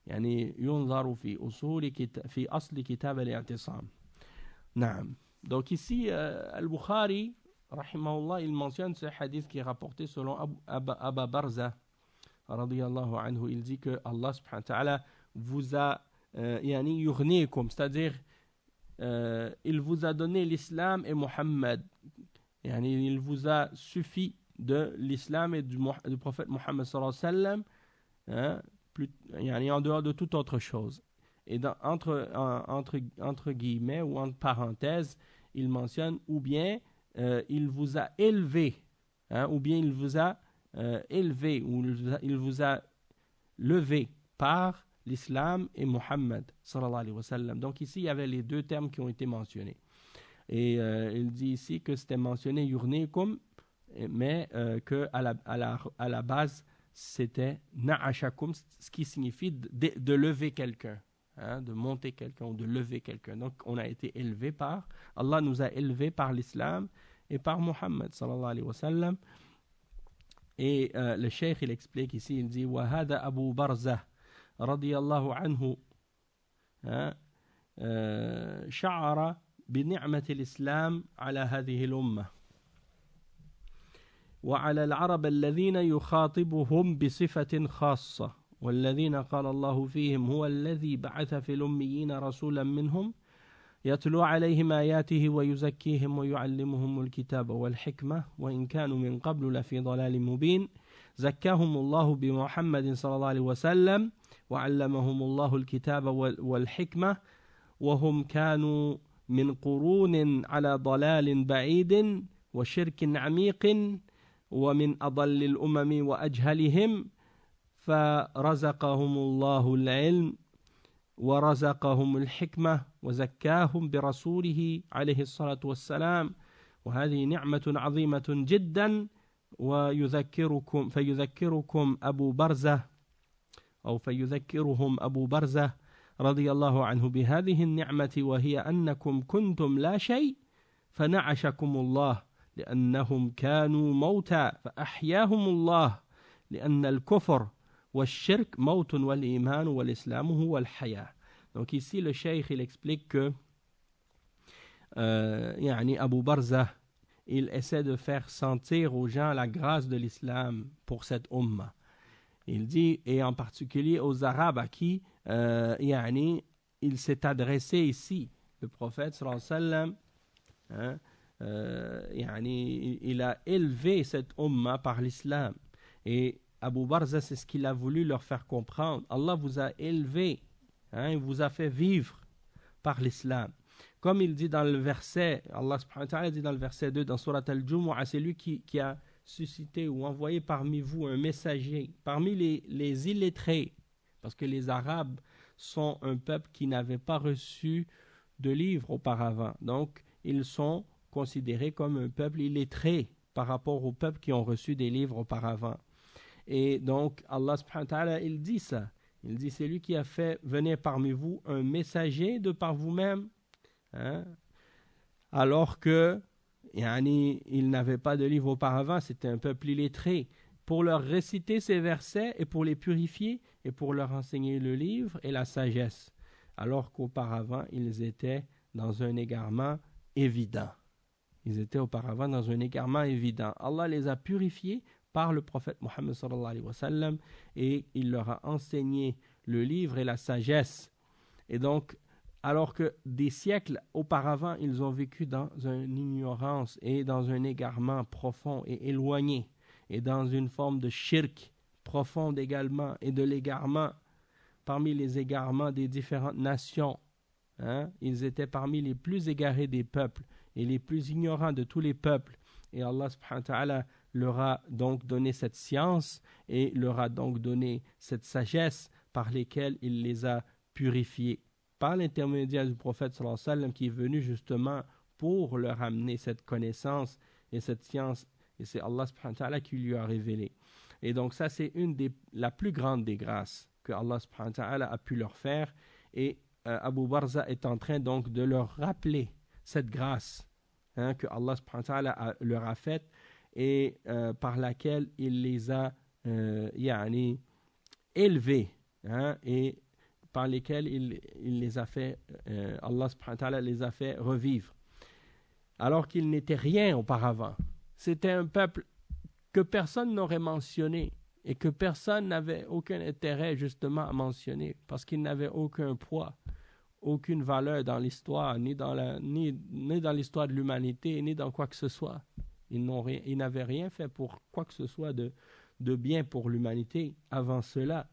يعني ينظر في أصل كتاب الاعتصام. نعم. Donc ici Al-Bukhari rahimahullah il mentionne ce hadith qui est rapporté selon Aba Barza radiyallahu anhu. Il dit que Allah subhanahu wa ta'ala vous a yughnikum, c'est-à-dire il vous a donné l'islam et Muhammad. Il vous a suffi de l'islam et du prophète Muhammad sallallahu alayhi wa sallam, en dehors de toute autre chose. Et entre guillemets ou entre parenthèses, il mentionne ou bien il vous a élevé, ou bien il vous a élevé, ou il vous a levé par l'islam et Muhammad sallallahu alayhi wa sallam. Donc ici, il y avait les deux termes qui ont été mentionnés. Et il dit ici que c'était mentionné yurnikum, mais qu'à la base, c'était na'ashakum, ce qui signifie de lever quelqu'un, hein, de monter quelqu'un ou de lever quelqu'un. Donc on a été élevé par, Allah nous a élevés par l'islam et par Muhammad sallallahu alayhi wa sallam. Et le cheikh il explique ici, il dit wa hada Abu Barzah radiyallahu anhu sha'ara بنعمة الإسلام على هذه الأمة وعلى العرب الذين يخاطبهم بصفة خاصة والذين قال الله فيهم هو الذي بعث في الأميين رسولا منهم يتلو عليهم آياته ويزكيهم ويعلمهم الكتاب والحكمة وإن كانوا من قبل لفي ضلال مبين زكاهم الله بمحمد صلى الله عليه وسلم وعلمهم الله الكتاب والحكمة وهم كانوا من قرون على ضلال بعيد وشرك عميق ومن أضل الأمم وأجهلهم فرزقهم الله العلم ورزقهم الحكمة وزكاهم برسوله عليه الصلاة والسلام وهذه نعمة عظيمة جدا فيذكركم أبو برزة أو فيذكرهم أبو برزة رضي الله عنه بهذه النعمة وهي أنكم كنتم لا شيء فنعشكم الله لأنهم كانوا موتى فأحياهم الله لأن الكفر والشرك موت والإيمان والإسلام هو الحياة. Donc ici le cheikh il explique que يعني Abu Barzah il essaie de faire sentir aux gens la grâce de l'islam pour cette umma. Il dit, et en particulier aux Arabes à qui il s'est adressé ici, le prophète sallallahu alayhi wa sallam, il a élevé cette umma par l'islam. Et Abu Barzah, c'est ce qu'il a voulu leur faire comprendre. Allah vous a élevé, il vous a fait vivre par l'islam. Comme il dit dans le verset, Allah subhanahu wa ta'ala dit dans le verset 2 dans Surat Al-Jumu'ah, c'est lui qui a suscité ou envoyé parmi vous un messager, parmi les illettrés, parce que les Arabes sont un peuple qui n'avait pas reçu de livre auparavant. Donc, ils sont considérés comme un peuple illettré par rapport aux peuples qui ont reçu des livres auparavant. Et donc, Allah subhanahu wa ta'ala, il dit ça. Il dit, c'est lui qui a fait venir parmi vous un messager de par vous-même, alors que ils n'avaient pas de livre auparavant, c'était un peuple illettré, pour leur réciter ces versets et pour les purifier et pour leur enseigner le livre et la sagesse, alors qu'auparavant ils étaient dans un égarement évident. Allah les a purifiés par le prophète Mohammed sallallahu alayhi wa sallam et il leur a enseigné le livre et la sagesse. Et donc, alors que des siècles auparavant, ils ont vécu dans une ignorance et dans un égarement profond et éloigné, et dans une forme de shirk profonde également, et de l'égarement parmi les égarements des différentes nations. Ils étaient parmi les plus égarés des peuples et les plus ignorants de tous les peuples. Et Allah subhanahu wa ta'ala leur a donc donné cette science et leur a donc donné cette sagesse par lesquelles il les a purifiés, par l'intermédiaire du prophète sallallahu alayhi wa sallam qui est venu justement pour leur amener cette connaissance et cette science, et c'est Allah subhanahu wa ta'ala qui lui a révélé. Et donc ça c'est la plus grande des grâces que Allah subhanahu wa ta'ala a pu leur faire, et Abu Barzah est en train donc de leur rappeler cette grâce que Allah subhanahu wa ta'ala leur a faite et par laquelle il les a élevés et par lesquels il les a fait, Allah subhanahu wa ta'ala les a fait revivre, alors qu'ils n'étaient rien auparavant. C'était un peuple que personne n'aurait mentionné et que personne n'avait aucun intérêt justement à mentionner, parce qu'ils n'avaient aucun poids, aucune valeur dans l'histoire, ni dans l'histoire de l'humanité, ni dans quoi que ce soit. Ils n'avaient rien fait pour quoi que ce soit de bien pour l'humanité avant cela.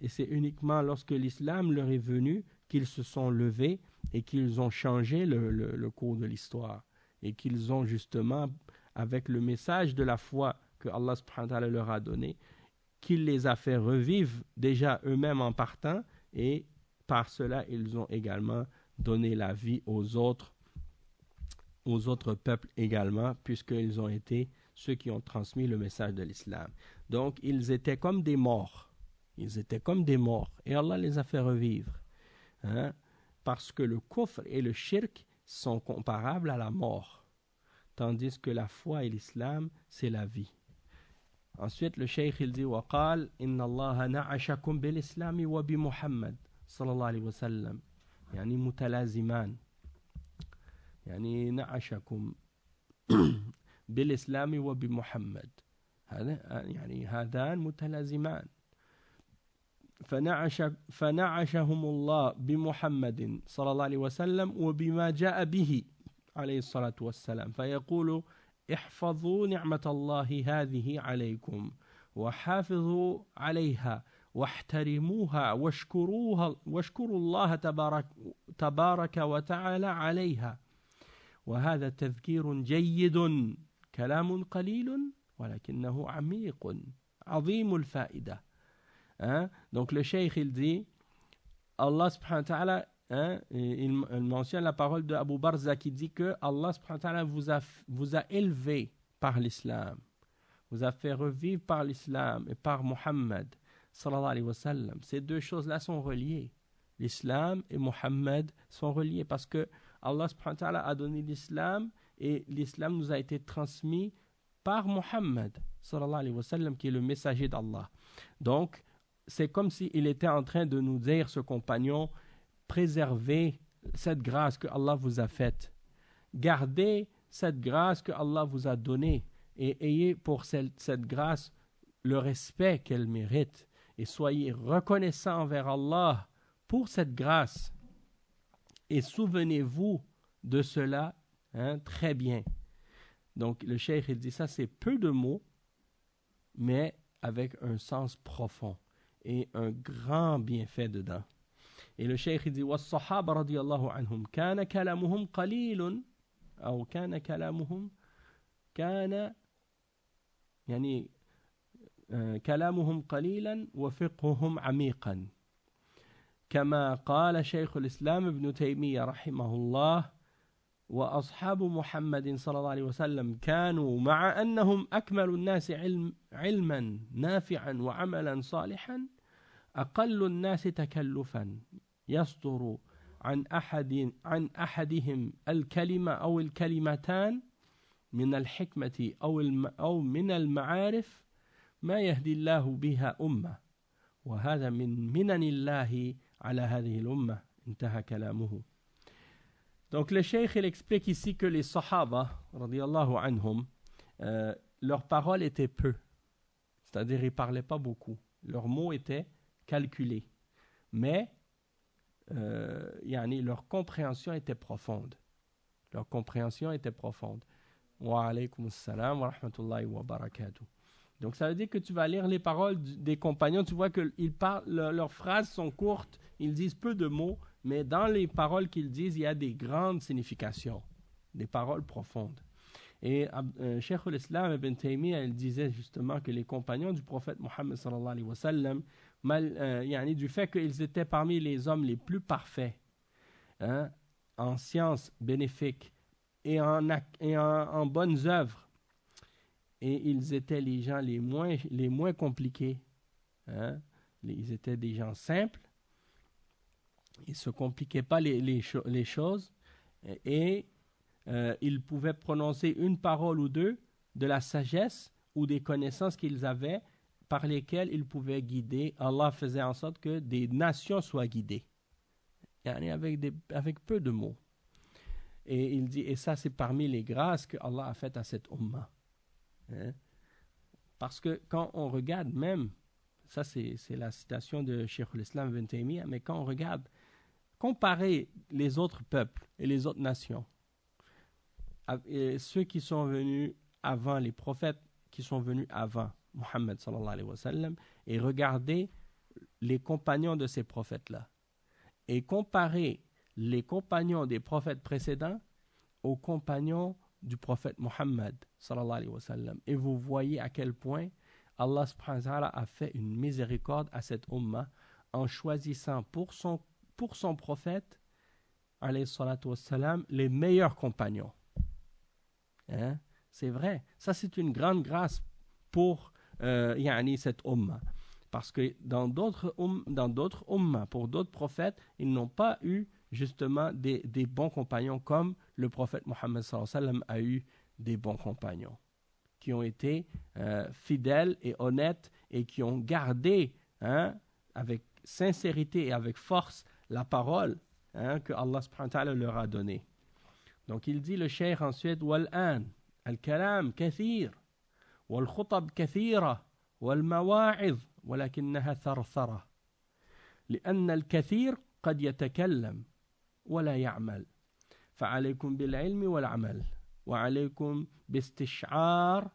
Et c'est uniquement lorsque l'islam leur est venu qu'ils se sont levés et qu'ils ont changé le cours de l'histoire, et qu'ils ont justement, avec le message de la foi que Allah subhanahu wa ta'ala leur a donné, qu'il les a fait revivre déjà eux-mêmes en partant, et par cela, ils ont également donné la vie aux autres peuples également, puisqu'ils ont été ceux qui ont transmis le message de l'islam. Donc, ils étaient comme des morts. Et Allah les a fait revivre. Hein? Parce que le kufr et le shirk sont comparables à la mort, tandis que la foi et l'islam, c'est la vie. Ensuite, le cheikh il dit وقال إن الله نعشكم بالإسلام وبمحمد صلى الله عليه وسلم يعني متلازمان يعني نعشكم بالإسلام وبمحمد هذا يعني هذان متلازمان فنعشهم الله بمحمد صلى الله عليه وسلم وبما جاء به عليه الصلاة والسلام فيقول احفظوا نعمة الله هذه عليكم وحافظوا عليها واحترموها واشكروا الله تبارك وتعالى عليها وهذا تذكير جيد كلام قليل ولكنه عميق عظيم الفائدة. Hein? Donc le cheikh il dit Allah subhanahu wa ta'ala, hein, il mentionne la parole de Abu Barza qui dit que Allah subhanahu wa ta'ala vous a élevé par l'islam, vous a fait revivre par l'islam et par Muhammad sallallahu alayhi wa sallam. Ces deux choses là sont reliées, l'islam et Muhammad sont reliés parce que Allah subhanahu wa ta'ala a donné l'islam et l'islam nous a été transmis par Muhammad sallallahu alayhi wa sallam qui est le messager d'Allah. Donc c'est comme s'il était en train de nous dire, ce compagnon, préservez cette grâce que Allah vous a faite. Gardez cette grâce que Allah vous a donnée et ayez pour cette grâce le respect qu'elle mérite. Et soyez reconnaissants envers Allah pour cette grâce. Et souvenez-vous de cela, hein, très bien. Donc le cheikh il dit ça, c'est peu de mots, mais avec un sens profond et un grand bienfait dedans. Et le cheikh il dit والصحابة رضي الله عنهم كان كلامهم قليل أو كان كلامهم كان يعني كلامهم قليلا وفقههم عميقا كما قال شيخ الإسلام ابن تيمية رحمه الله وأصحاب محمد صلى الله عليه وسلم كانوا مع أنهم أكمل الناس علما نافعا وعملا صالحا أقل الناس تكلفا يصدر عن أحدهم الكلمة أو الكلمتان من الحكمة أو من المعارف ما يهدي الله بها أمة وهذا من منن الله على هذه الأمة انتهى كلامه. Donc le cheikh il explique ici que les sahaba radiyallahu anhum leurs paroles étaient peu, c'est-à-dire ils parlaient pas beaucoup, leurs mots étaient calculés, mais leur compréhension était profonde. Wa alaykum assalam wa rahmatullahi wa barakatuh. Donc ça veut dire que tu vas lire les paroles des compagnons, tu vois que leurs phrases sont courtes, ils disent peu de mots, mais dans les paroles qu'ils disent, il y a des grandes significations, des paroles profondes. Et Cheikh al-Islam ibn Taymiyyah, il disait justement que les compagnons du prophète Mohammed sallallahu alayhi wa sallam, du fait qu'ils étaient parmi les hommes les plus parfaits, hein, en sciences bénéfiques et en bonnes œuvres, et ils étaient les gens les moins compliqués, hein, ils étaient des gens simples, ils ne se compliquaient pas les choses, et ils pouvaient prononcer une parole ou deux de la sagesse ou des connaissances qu'ils avaient par lesquelles ils pouvaient guider. Allah faisait en sorte que des nations soient guidées, avec peu de mots. Et il dit, et ça c'est parmi les grâces que Allah a faites à cette ummah. Hein? Parce que quand on regarde même, ça c'est la citation de Cheikh al-Islam ibn Taymiyyah, mais quand on regarde, comparer les autres peuples et les autres nations, et ceux qui sont venus avant, les prophètes qui sont venus avant Muhammad sallallahu alayhi wa sallam, et regarder les compagnons de ces prophètes-là, et comparer les compagnons des prophètes précédents aux compagnons du prophète Muhammad sallallahu alayhi wa sallam, et vous voyez à quel point Allah subhanahu wa ta'ala a fait une miséricorde à cette umma en choisissant pour son prophète, alayhi salatu wassalam, les meilleurs compagnons. Hein? C'est vrai. Ça, c'est une grande grâce pour cette umma. Parce que dans d'autres ummas, pour d'autres prophètes, ils n'ont pas eu justement des bons compagnons comme le prophète Mohammed sallallahu alayhi wa sallam a eu des bons compagnons qui ont été fidèles et honnêtes et qui ont gardé avec sincérité et avec force la parole que Allah subhanahu wa ta'ala leur a donnée. Donc il dit le cheikh ensuite وَالْآنَ الْكَلَامُ كَثِيرٌ وَالْخُطَبُ كَثِيرَةٌ وَالْمَوَاعِظُ ولكنها ثرثرة لأن الكثير قد يتكلم ولا يعمل فعليكم بالعلم والعمل وعليكم باستشعار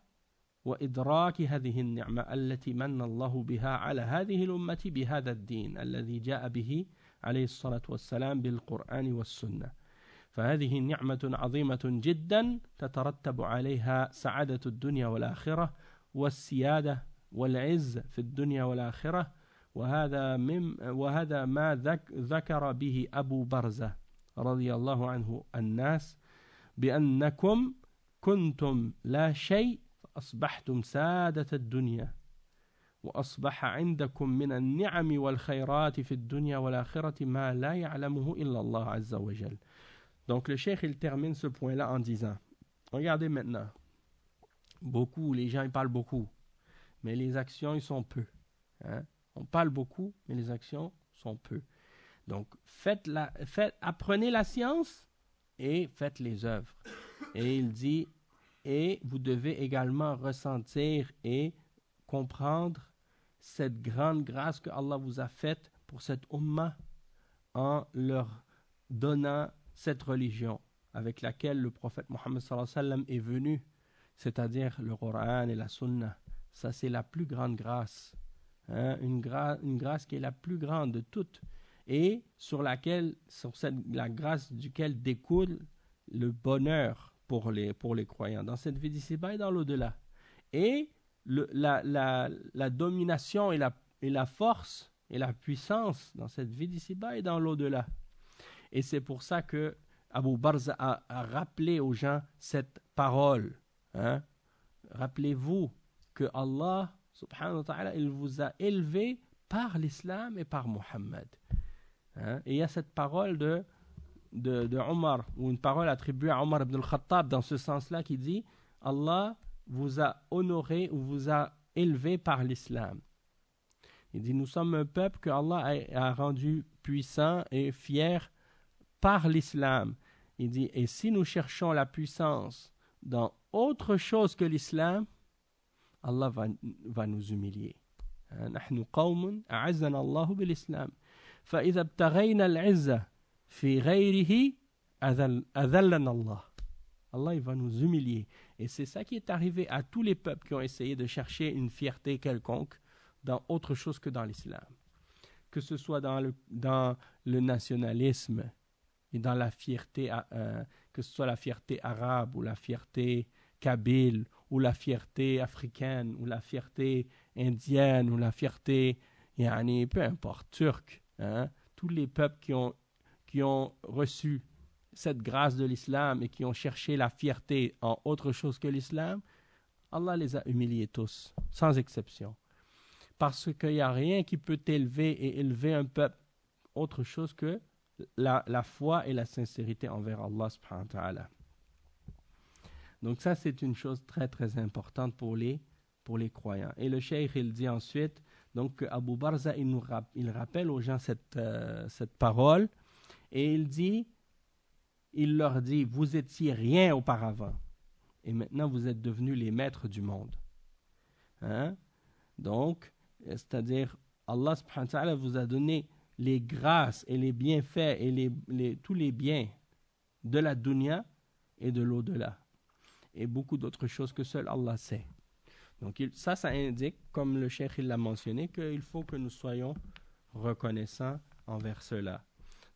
وإدراك هذه النعمة التي من الله بها على هذه الأمة بهذا الدين الذي جاء به عليه الصلاة والسلام بالقرآن والسنة فهذه نعمة عظيمة جدا تترتب عليها سعادة الدنيا والآخرة والسيادة والعز في الدنيا والآخرة وهذا ما ذكر به أبو برزة رضي الله عنه الناس بأنكم كنتم لا شيء فأصبحتم سادة الدنيا وأصبح عندكم من النعم والخيرات في الدنيا والآخرة ما لا يعلمه إلا الله عز وجل. Donc le cheikh il termine ce point-là en disant, regardez maintenant, les gens ils parlent beaucoup, mais les actions ils sont peu. On parle beaucoup, mais les actions sont peu. Donc apprenez la science et faites les œuvres. Et il dit, et vous devez également ressentir et comprendre cette grande grâce que Allah vous a faite pour cette umma en leur donnant cette religion avec laquelle le prophète Mohammed sallallahu alayhi wa sallam est venu, c'est-à-dire le Coran et la Sunna. Ça, c'est la plus grande grâce. Une grâce qui est la plus grande de toutes et la grâce duquel découle le bonheur pour les croyants dans cette vie d'ici-bas et dans l'au-delà. Et la domination et la force et la puissance dans cette vie d'ici-bas et dans l'au-delà. Et c'est pour ça que Abu Barza a rappelé aux gens cette parole. Rappelez-vous que Allah, subhanahu wa ta'ala, il vous a élevé par l'islam et par Muhammad. Et il y a cette parole de Omar, ou une parole attribuée à Omar ibn al-Khattab dans ce sens-là qui dit Allah vous a honoré ou vous a élevé par l'islam. Il dit nous sommes un peuple que Allah a rendu puissant et fier par l'islam. Il dit et si nous cherchons la puissance dans autre chose que l'islam, Allah va nous humilier. نحن قوم أعزنا الله بالإسلام فإذا ابتغينا العزة في غيره أذلنا الله. Allah il va nous humilier. Et c'est ça qui est arrivé à tous les peuples qui ont essayé de chercher une fierté quelconque dans autre chose que dans l'islam. Que ce soit dans le nationalisme et dans la fierté, que ce soit la fierté arabe ou la fierté kabyle ou la fierté africaine ou la fierté indienne ou la fierté, peu importe, turque. Tous les peuples qui ont reçu cette grâce de l'islam et qui ont cherché la fierté en autre chose que l'islam, Allah les a humiliés tous, sans exception. Parce qu'il n'y a rien qui peut élever un peuple autre chose que la foi et la sincérité envers Allah subhanahu wa ta'ala. Donc ça, c'est une chose très très importante pour les croyants. Et le cheikh, il dit ensuite, donc Abu Barza, il rappelle aux gens cette parole, et il leur dit, vous étiez rien auparavant, et maintenant vous êtes devenus les maîtres du monde. Donc, c'est-à-dire, Allah subhanahu wa ta'ala vous a donné les grâces et les bienfaits et tous les biens de la dunya et de l'au-delà. Et beaucoup d'autres choses que seul Allah sait. Donc ça indique, comme le cheikh l'a mentionné, qu'il faut que nous soyons reconnaissants envers cela.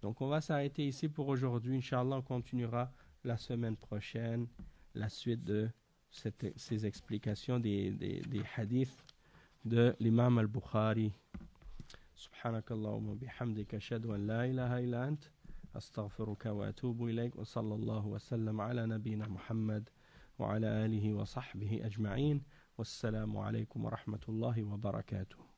Donc on va s'arrêter ici pour aujourd'hui. Inch'Allah, on continuera la semaine prochaine la suite de ces explications des hadiths de l'imam al-Bukhari. Subhanakallahumma bihamdika ashhadu an la ilaha illa ant astaghfiruka wa atubu ilayk wa sallallahu wa sallam ala nabiyyina Muhammad wa ala alihi wa sahbihi ajma'in. Wassalamu alaykum wa rahmatullahi wa barakatuh.